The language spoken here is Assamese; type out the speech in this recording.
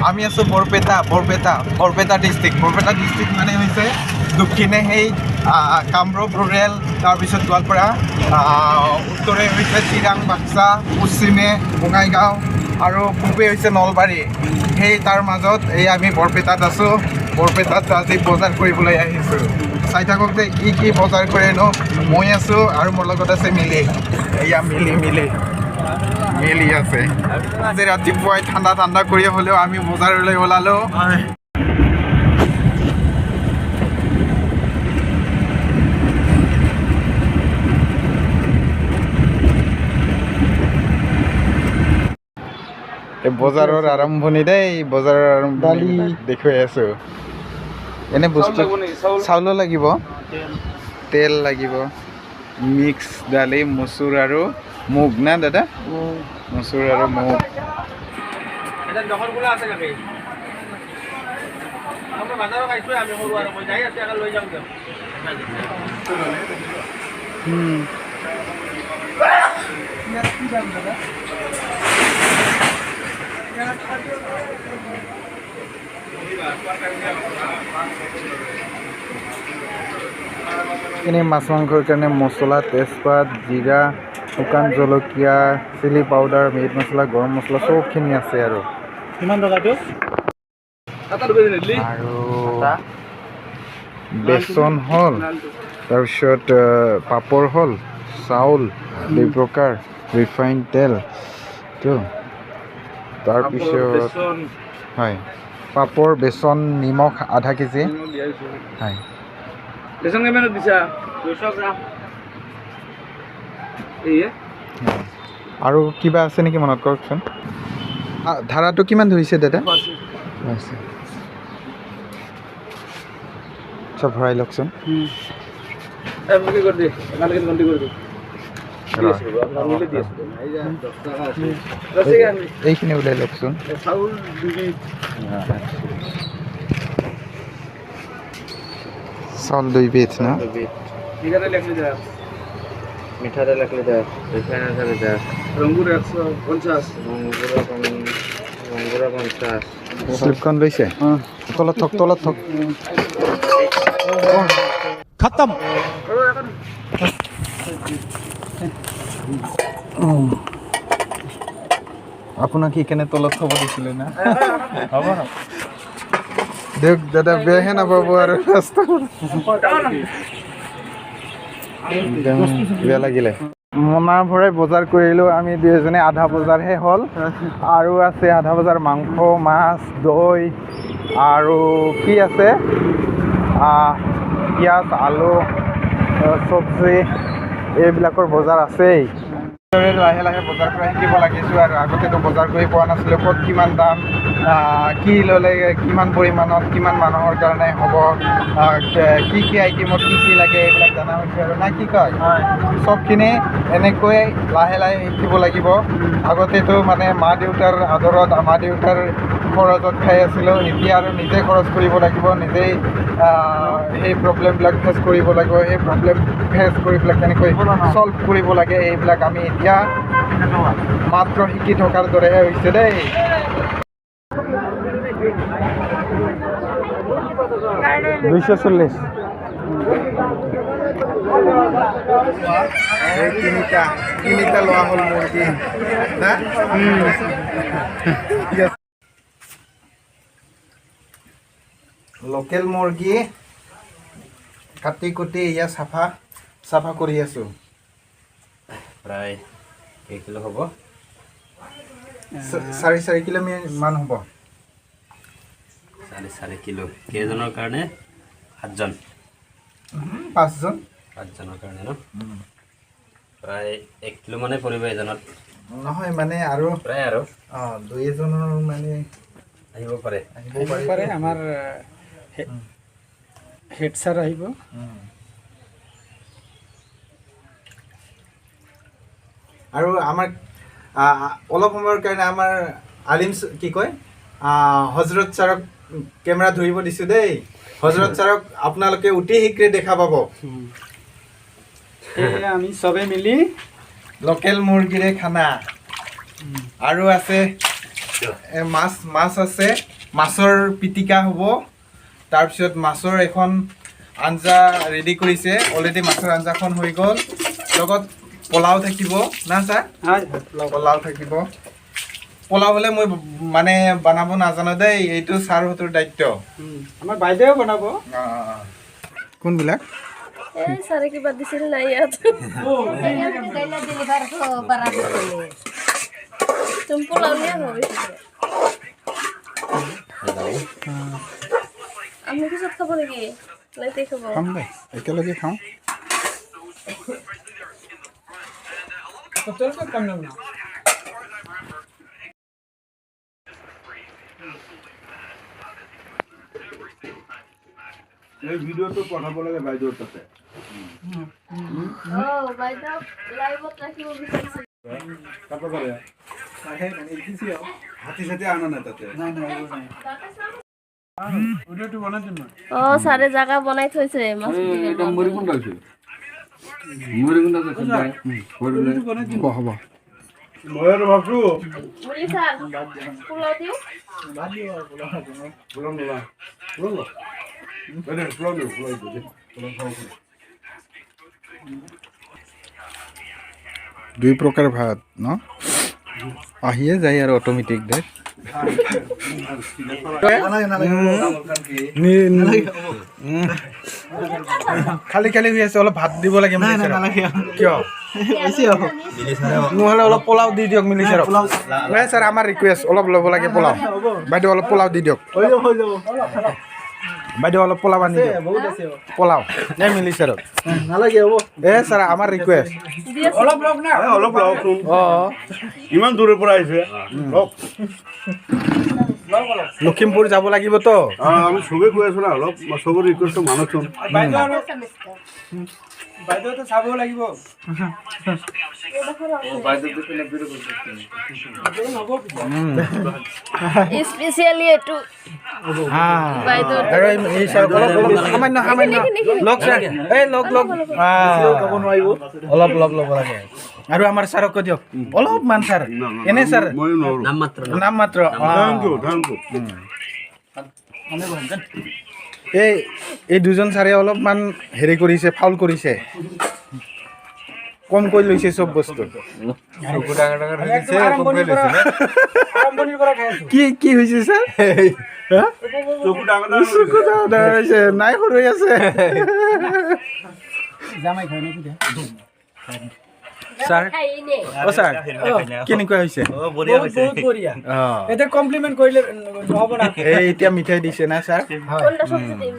আমি আছোঁ বৰপেটা ডিষ্ট্ৰিক্ট মানে হৈছে দক্ষিণে সেই কামৰূপ ৰুৰেল, তাৰপিছত গোৱালপাৰা, উত্তৰে হৈছে চিৰাং বাক্সা, পশ্চিমে বঙাইগাঁও আৰু পূবে হৈছে নলবাৰী। সেই তাৰ মাজত এই আমি বৰপেটাত আছোঁ। বৰপেটাত আজি বজাৰ কৰিবলৈ আহিছোঁ। চাই থাকক যে কি বজাৰ কৰে ন। মই আছোঁ আৰু মোৰ লগত আছে মিলি। এয়া মিলি আছে। আজি ৰাতিপুৱাই ঠাণ্ডা কৰি হ'লেও আমি বজাৰলৈ ওলালোঁ। এই বজাৰৰ আৰম্ভণি দেই, বজাৰৰ আৰম্ভণি দেখুৱাই আছোঁ। এনে বস্তু চাউলো লাগিব, তেল লাগিব, মিক্স দালি, মচুৰ আৰু মুগ না দাদা? মচুৰ আৰু মুগ। এনেই মাছ মাংসৰ কাৰণে মছলা, তেজপাত, জিৰা, শুকান জলকীয়া, চিলি পাউডাৰ, মিট মছলা, গৰম মছলা চবখিনি আছে আৰু বেচন হ'ল, তাৰপিছত পাপৰ হ'ল, চাউল 2 প্ৰকাৰ, ৰিফাইন তেলটো, তাৰপিছত হয় পাপৰ, বেচন, নিমখ আধা কেজি হয়। বেচন কিমান দিছা? 200 গ্ৰাম। আৰু কিবা আছে নেকি মনত কৰকচোন। ধাৰাটো কিমান ধৰিছে দাদা? চব ভৰাই লওকচোন। এইখিনি ওলাই লওকচোন। চাউল 2 বিধ না? মিঠাতেল 1 লিটাৰ, ৰিফাইন 1 লিটাৰ, ৰংগুৰ 150, ৰংগুৰা 50। স্লিপখন লৈছে? তলত থক খতম। আপোনাক কি কেনে তলত থব দিছিলে না? হ'ব দিয়ক দাদা, বেয়াহে নাপাব আৰু বেয়া লাগিলে। মোনা ভৰাই বজাৰ কৰিলোঁ আমি দুয়োজনে। আধা বজাৰহে হ'ল আৰু আছে আধা বজাৰ মাংস, মাছ, দৈ আৰু কি আছে পিঁয়াজ, আলু, চব্জি এইবিলাকৰ বজাৰ আছেই। লাহে লাহে বজাৰ কৰা শিকিব লাগিছোঁ আৰু আগতেতো বজাৰ কৰি পোৱা নাছিলোঁ। ক'ত কিমান দাম, কি ল'লে কিমান পৰিমাণত, কিমান মানুহৰ কাৰণে হ'ব, কি আইটেমত কি লাগে এইবিলাক জনা হৈছে আৰু না কি কয়। চবখিনি এনেকৈ লাহে লাহে শিকিব লাগিব। আগতেতো মানে মা দেউতাৰ আদৰত, মা দেউতাৰ খৰচত খাই আছিলোঁ। এতিয়া আৰু নিজে খৰচ কৰিব লাগিব, নিজেই সেই প্ৰব্লেমবিলাক ফেচ কৰিব লাগিব। সেই প্ৰব্লেম ফেচ কৰি পেলাই কেনেকৈ চল্ভ কৰিব লাগে এইবিলাক আমি এতিয়া মাত্ৰ শিকি থকাৰ দৰেহে হৈছে দেই। তিনিটা লোৱা হ'ল মুৰ্গী না। লোকেল মুৰ্গী কাটি কুটি এয়া চাফা কৰি আছোঁ। প্ৰায় কেই কিলো হ'ব? 4.5 কিলো মান হ'ব। 4.5 কিলো। কেইজনৰ কাৰণে? 7জন। 5জন। 5জনৰ কাৰণে ন? প্ৰায় 1 কিলো মানে পৰিব এজনত। নহয় মানে আৰু প্ৰায় আৰু 2-এজনৰ মানে আহিব পাৰে। আমাৰ হেড ছাৰ আহিব। আৰু আমাৰ অলপ সময়ৰ কাৰণে আমাৰ আলিম কি কয় হজৰত ছাৰক কেমেৰা ধৰিব দিছোঁ দেই। হজৰত ছাৰক আপোনালোকে অতি শীঘ্ৰে দেখা পাব। আমি চবে মিলি লোকেল মুৰ্গীৰে খানা। আৰু আছে মাছ আছে, মাছৰ পিটিকা হ'ব, তাৰপিছত মাছৰ এখন আঞ্জা ৰেডি কৰিছে, অলৰেডি মাছৰ আঞ্জাখন হৈ গ'ল, লগত পোলাও থাকিব না ছাৰ? পোলাও থাকিব। পোলাও হ'লে মই মানে বনাব নাজানো দেই, এইটো ছাৰহঁতৰ দায়িত্ব। আমাৰ বাইদেউ বনাব। কোনবিলাক? सारे की बात दिसिल नाही यात तुम पुलाव लिया हो আমি কি সব খাবো নাকি লাইতে খাবো খাম দে, একেলগে খাওঁ। হোটেলটো কম দাম না। এই ভিডিঅ'টো পঠাব লাগে বাইদেউৰ তাতে। ও বাইদা লাইভত ৰাখিব বিচাৰিছে হাতী চাতী আনা নাই তাতে। ভিডিঅ'টো বনাই দিম মই। ও সারে জায়গা বনাই থইছে মাছ এটা মরিগুন্ড আছে। মরিগুন্ড আছে যায়। ভিডিঅ'টো বনাই দিম। হ'ব। মই আৰু ভাবছো মুলি স্যাৰ পুলাও দিও বাদ দিও আৰু পোলাও দিম। পুলাম না। পুলাম। মানে পুলাম দিও, পুলাম দিও। পুলাম খাও। দুই প্ৰকাৰ ভাত ন আহিয়ে যায় আৰু অট'মেটিক দে খালি খালি হৈ আছে, অলপ ভাত দিব লাগে। কিয় নহ'লে অলপ পোলাও দি দিয়ক মিলি ছাৰক। নাই ছাৰ, আমাৰ ৰিকুৱেষ্ট অলপ ল'ব লাগে পোলাও। বাইদেউ অলপ পোলাও দি দিয়ক। বাইদেউ অলপ পোলাও আনি দিয়ক। পোলাও নে মিলি ছাৰক নালাগে হ'ব। ছাৰ আমাৰ ৰিকুৱেষ্ট। অলপ লওক না। অলপ লওকচোন। অঁ ইমান দূৰৰ পৰা আহিছে। লওক। লখিমপুৰ যাব লাগিবতো। আমি চবেই কৈ আছো না, অলপ চবৰ ৰিকুৱেষ্টটো মানকচোন। বাইদেউতো চাব লাগিব। স্পেশালি এটু বাইদা আৰু এই ছাৰক অলপ অলপ সামান্য সামান্য লওক ছাৰ। এই লওক লওক অলপ অলপ ল'ব লাগে। আৰু আমাৰ ছাৰক কৈ দিয়ক অলপমান ছাৰ। এনে ছাৰ ময়ো নোৱাৰো। নাম মাত্ৰ। Thank you, thank you. এই দুজন ছাৰে অলপমান হেৰি কৰিছে, ফাউল কৰিছে, কমকৈ লৈছে চব বস্তু। আৰম্ভণিৰ পৰা খাই আছো। কি হৈছে ছাৰ? চকু ডাঙৰ ডাঙৰ চকু ডাঙৰ হৈছে, নাই সৰু হৈ আছে। জামাই খাই নেকি দে? ছাৰ খাইনে অ' ছাৰ কেনেকুৱা হৈছে? বহুত বঢ়িয়া। অঁ এতিয়া কমপ্লিমেণ্ট কৰিলে নহ'ব না। এই এতিয়া মিঠাই দিছে না ছাৰ? কোনটা সবজি দিম